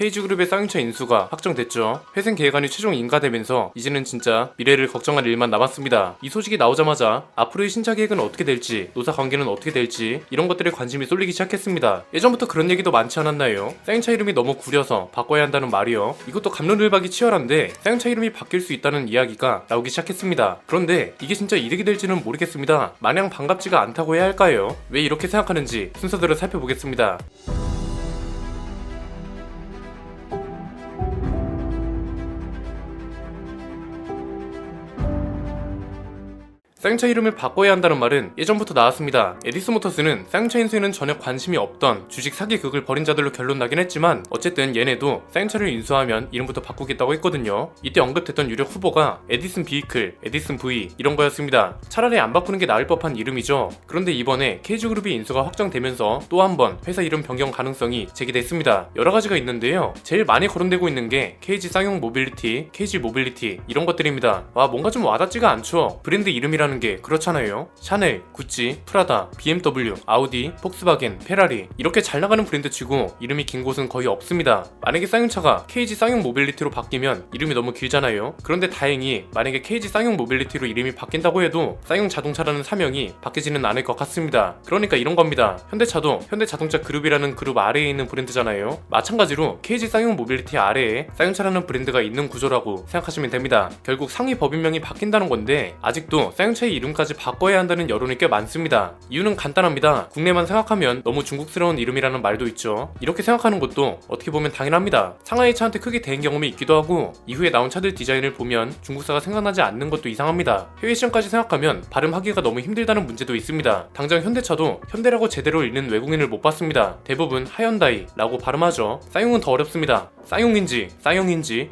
KG그룹의 쌍용차 인수가 확정됐죠. 회생 계획안이 최종 인가되면서 이제는 진짜 미래를 걱정할 일만 남았습니다. 이 소식이 나오자마자 앞으로의 신차 계획은 어떻게 될지, 노사 관계는 어떻게 될지 이런 것들에 관심이 쏠리기 시작했습니다. 예전부터 그런 얘기도 많지 않았나요? 쌍용차 이름이 너무 구려서 바꿔야 한다는 말이요. 이것도 갑론을박이 치열한데 쌍용차 이름이 바뀔 수 있다는 이야기가 나오기 시작했습니다. 그런데 이게 진짜 이득이 될지는 모르겠습니다. 마냥 반갑지가 않다고 해야 할까요? 왜 이렇게 생각하는지 순서대로 살펴보겠습니다. 쌍용차 이름을 바꿔야 한다는 말은 예전부터 나왔습니다. 에디슨 모터스는 쌍용차 인수에는 전혀 관심이 없던 주식 사기 극을 벌인 자들로 결론 나긴 했지만 어쨌든 얘네도 쌍용차를 인수하면 이름부터 바꾸겠다고 했거든요. 이때 언급됐던 유력 후보가 에디슨 비이클, 에디슨 V 이런 거였습니다. 차라리 안 바꾸는 게 나을 법한 이름이죠. 그런데 이번에 KG그룹이 인수가 확정되면서 또 한 번 회사 이름 변경 가능성이 제기됐습니다. 여러 가지가 있는데요. 제일 많이 거론되고 있는 게 KG 쌍용 모빌리티, KG 모빌리티 이런 것들입니다. 와, 뭔가 좀 와닿지가 않죠. 브랜드 이름이라는 게 그렇잖아요. 샤넬, 구찌, 프라다, BMW, 아우디, 폭스바겐, 페라리 이렇게 잘 나가는 브랜드 치고 이름이 긴 곳은 거의 없습니다. 만약에 쌍용차가 KG 쌍용 모빌리티로 바뀌면 이름이 너무 길잖아요. 그런데 다행히 만약에 KG 쌍용 모빌리티로 이름이 바뀐다고 해도 쌍용 자동차라는 사명이 바뀌지는 않을 것 같습니다. 그러니까 이런 겁니다. 현대차도 현대자동차 그룹이라는 그룹 아래에 있는 브랜드잖아요. 마찬가지로 KG 쌍용 모빌리티 아래에 쌍용차라는 브랜드가 있는 구조라고 생각하시면 됩니다. 결국 상위 법인명이 바뀐다는 건데 아직도 쌍용차의 이름까지 바꿔야 한다는 여론이 꽤 많습니다. 이유는 간단합니다. 국내만 생각하면 너무 중국스러운 이름이라는 말도 있죠. 이렇게 생각하는 것도 어떻게 보면 당연합니다. 상하이 차한테 크게 대인 경험이 있기도 하고 이후에 나온 차들 디자인을 보면 중국사가 생각나지 않는 것도 이상합니다. 해외 시장까지 생각하면 발음하기가 너무 힘들다는 문제도 있습니다. 당장 현대차도 현대라고 제대로 읽는 외국인을 못 봤습니다. 대부분 하현다이라고 발음하죠. 쌍용은 더 어렵습니다. 쌍용인지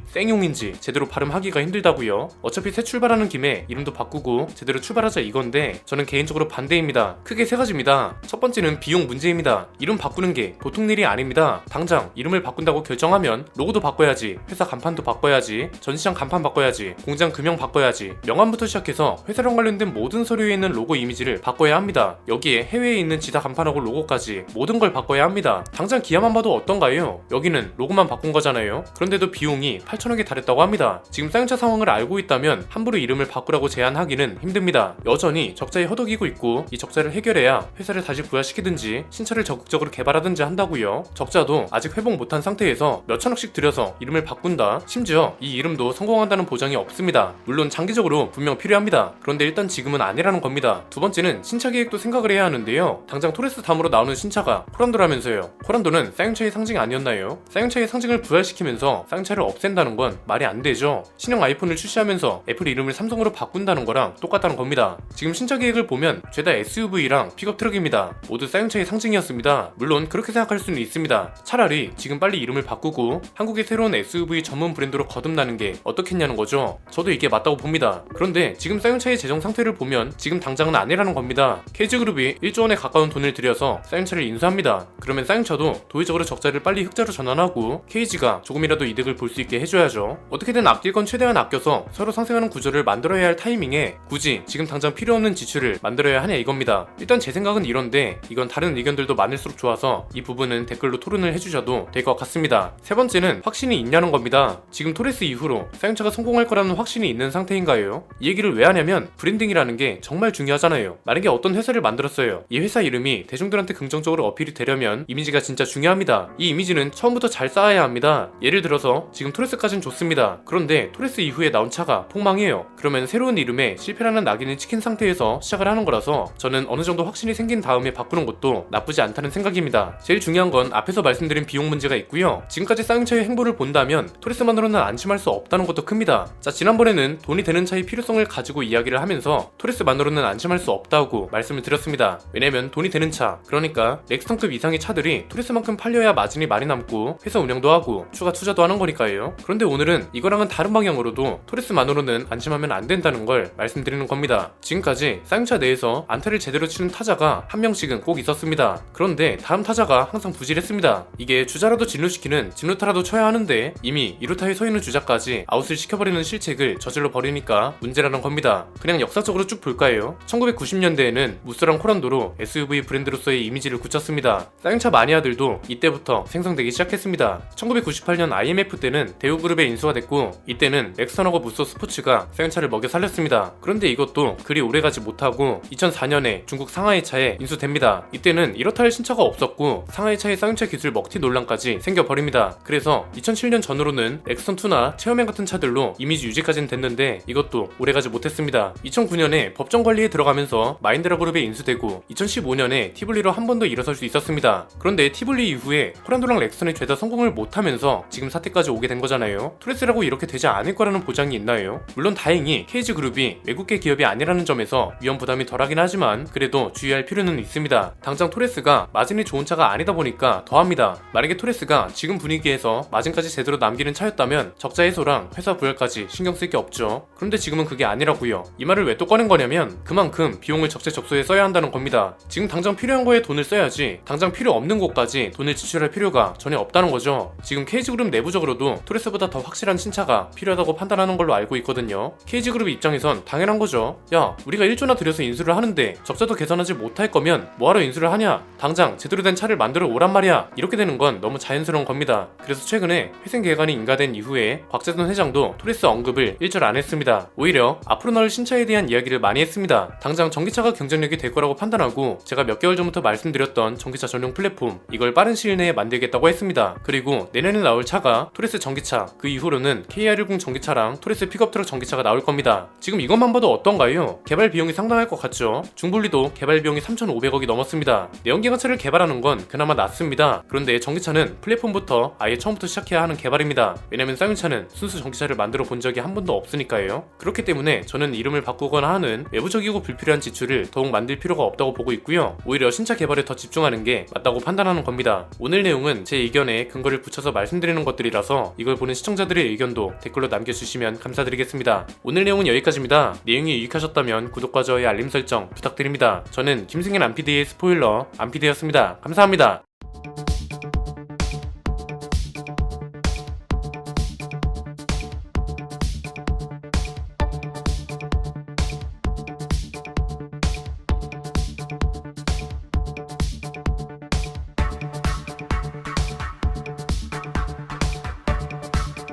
쌩용인지 제대로 발음하기가 힘들다고요. 어차피 새 출발하는 김에 이름도 바꾸고 제대로 출발하자 이건데 저는 개인적으로 반대입니다. 크게 세 가지입니다. 첫 번째는 비용 문제입니다. 이름 바꾸는 게 보통 일이 아닙니다. 당장 이름을 바꾼다고 결정하면 로고도 바꿔야지, 회사 간판도 바꿔야지, 전시장 간판 바꿔야지, 공장 금형 바꿔야지, 명함부터 시작해서 회사랑 관련된 모든 서류에 있는 로고 이미지를 바꿔야 합니다. 여기에 해외에 있는 지사 간판하고 로고까지 모든 걸 바꿔야 합니다. 당장 기아만 봐도 어떤가요? 여기는 로고만 바꾼 거잖아요. 그런데도 비용이 8천억에 달했다고 합니다. 지금 쌍용차 상황을 알고 있다면 함부로 이름을 바꾸라고 제안하기는 힘듭니다. 여전히 적자에 허덕이고 있고 이 적자를 해결해야 회사를 다시 부활시키든지 신차를 적극적으로 개발하든지 한다고요. 적자도 아직 회복 못한 상태에서 몇천억씩 들여서 이름을 바꾼다. 심지어 이 이름도 성공한다는 보장이 없습니다. 물론 장기적으로 분명 필요합니다. 그런데 일단 지금은 아니라는 겁니다. 두 번째는 신차 계획도 생각을 해야 하는데요. 당장 토레스 다음으로 나오는 신차가 코란도라면서요. 코란도는 쌍용차의 상징 아니었나요? 쌍용차의 상징을 부활시키면서 쌍용차를 없앤다는 건 말이 안 되죠. 신형 아이폰을 출시하면서 애플 이름을 삼성으로 바꾼다는 거랑 똑같다는 겁니다. 지금 신차 계획을 보면 죄다 SUV랑 픽업 트럭입니다. 모두 쌍용차의 상징이었습니다. 물론 그렇게 생각할 수는 있습니다. 차라리 지금 빨리 이름을 바꾸고 한국의 새로운 SUV 전문 브랜드로 거듭나는 게 어떻겠냐는 거죠. 저도 이게 맞다고 봅니다. 그런데 지금 쌍용차의 재정 상태를 보면 지금 당장은 아니라는 겁니다. KG그룹이 1조 원에 가까운 돈을 들여서 쌍용차를 인수합니다. 그러면 쌍용차도 도의적으로 적자를 빨리 흑자로 전환하고 KG가 조금이라도 이득을 볼 수 있게 해줘야죠. 어떻게든 아낄 건 최대한 아껴서 서로 상생하는 구조를 만들어야 할 타이밍에 굳이 지금 당장 필요 없는 지출을 만들어야 하냐 이겁니다. 일단 제 생각은 이런데 이건 다른 의견들도 많을수록 좋아서 이 부분은 댓글로 토론을 해주셔도 될 것 같습니다. 세 번째는 확신이 있냐는 겁니다. 지금 토레스 이후로 쌍용차가 성공할 거라는 확신이 있는 상태인가요? 이 얘기를 왜 하냐면 브랜딩이라는 게 정말 중요하잖아요. 만약에 어떤 회사를 만들었어요. 이 회사 이름이 대중들한테 긍정적으로 어필이 되려면 이미지가 진짜 중요합니다. 이 이미지는 처음부터 잘 쌓아야 합니다. 예를 들어서 지금 토레스까진 좋습니다. 그런데 토레스 이후에 나온 차가 폭망해요. 그러면 새로운 이름에 실패라는 낙인을 찍힌 상태에서 시작을 하는 거라서 저는 어느 정도 확신이 생긴 다음에 바꾸는 것도 나쁘지 않다는 생각입니다. 제일 중요한 건 앞에서 말씀드린 비용 문제가 있고요. 지금까지 쌍용차의 행보를 본다면 토레스만으로는 안심할 수 없다는 것도 큽니다. 자, 지난번에는 돈이 되는 차의 필요성을 가지고 이야기를 하면서 토레스만으로는 안심할 수 없다고 말씀을 드렸습니다. 왜냐면 돈이 되는 차, 그러니까 렉스턴급 이상의 차들이 토레스만큼 팔려야 마진이 많이 남고 회사 운영도 하고 추가 투자도 하는 거니까요. 그런데 오늘은 이거랑은 다른 방향으로도 토레스만으로는 안심하면 안 된다는 걸 말씀드리는 겁니다. 지금까지 쌍용차 내에서 안타를 제대로 치는 타자가 한 명씩은 꼭 있었습니다. 그런데 다음 타자가 항상 부실했습니다. 이게 주자라도 진루시키는 진루타라도 쳐야 하는데 이미 2루타에 서있는 주자까지 아웃을 시켜버리는 실책을 저질러 버리니까 문제라는 겁니다. 그냥 역사적으로 쭉 볼까요? 1990년대에는 무스랑 코란도로 SUV 브랜드로서의 이미지를 굳혔습니다. 쌍용차 마니아들도 이때부터 생성되기 시작했습니다. 1998년 IMF 때는 대우그룹에 인수가 됐고 이때는 넥슨하고 무쏘 스포츠가 쌍용차를 먹여 살렸습니다. 그런데 이것도 그리 오래가지 못하고 2004년에 중국 상하이차에 인수됩니다. 이때는 이렇다 할 신차가 없었고 상하이차의 쌍용차 기술 먹튀 논란까지 생겨버립니다. 그래서 2007년 전후로는 넥슨2나 체어맨 같은 차들로 이미지 유지까지는 됐는데 이것도 오래가지 못했습니다. 2009년에 법정 관리에 들어가면서 마인드라 그룹에 인수되고 2015년에 티블리로 한 번 더 일어설 수 있었습니다. 그런데 티블리 이후에 호란도랑 렉슨이 죄다 성공을 못하면서 지금 사태까지 오게 된 거잖아요. 토레스라고 이렇게 되지 않을 거라는 보장이 있나요? 물론 다행히 KG그룹이 외국계 기업이 아니라는 점에서 위험 부담이 덜하긴 하지만 그래도 주의할 필요는 있습니다. 당장 토레스가 마진이 좋은 차가 아니다 보니까 더합니다. 만약에 토레스가 지금 분위기에서 마진까지 제대로 남기는 차였다면 적자 해소랑 회사 부활까지 신경 쓸 게 없죠. 그런데 지금은 그게 아니라고요. 이 말을 왜 또 꺼낸 거냐면 그만큼 비용을 적재적소에 써야 한다는 겁니다. 지금 당장 필요한 거에 돈을 써야지 당장 필요 없는 곳까지 돈을 지출할 필요가 전혀 없다는 거죠. 지금 KG그룹 내부적으로도 토레스보다 더 확실한 신차가 필요하다고 판단하는 걸로 알고 있거든요. KG그룹 입장에선 당연한 거죠. 야, 우리가 1조나 들여서 인수를 하는데 적자도 개선하지 못할 거면 뭐하러 인수를 하냐? 당장 제대로 된 차를 만들어 오란 말이야. 이렇게 되는 건 너무 자연스러운 겁니다. 그래서 최근에 회생계획안이 인가된 이후에 곽재선 회장도 토레스 언급을 일절 안 했습니다. 오히려 앞으로 나올 신차에 대한 이야기를 많이 했습니다. 당장 전기차가 경쟁력이 될 거라고 판단하고 제가 몇 개월 전부터 말씀드렸던 전기차 전용 플랫폼 이걸 빠른 시일 내에 만들겠다고 했습니다. 그리고 내년에 나올 차가 토레스 전기차, 그 이후로는 KR10 전기차랑 토레스 픽업트럭 전기차가 나올 겁니다. 지금 이것만 봐도 어떤가요? 개발 비용이 상당할 것 같죠? 중분리도 개발 비용이 3,500억이 넘었습니다. 내연기관차를 개발하는 건 그나마 낫습니다. 그런데 전기차는 플랫폼부터 아예 처음부터 시작해야 하는 개발입니다. 왜냐면 쌍용차는 순수 전기차를 만들어 본 적이 한 번도 없으니까요. 그렇기 때문에 저는 이름을 바꾸거나 하는 외부적이고 불필요한 지출을 더욱 만들 필요가 없다고 보고 있고요. 오히려 신차 개발에 더 집중하는 게 맞다고 판단하는 겁니다. 오늘 내용은 제 의견에 근거를 붙여서 말씀드리는 것들이라서 이걸 보는 시청자들의 의견도 댓글로 남겨주시면 감사드리겠습니다. 오늘 내용은 여기까지입니다. 내용이 유익하셨다면 구독과 좋아요 알림 설정 부탁드립니다. 저는 김승현 안PD의 스포일러 안PD였습니다. 감사합니다.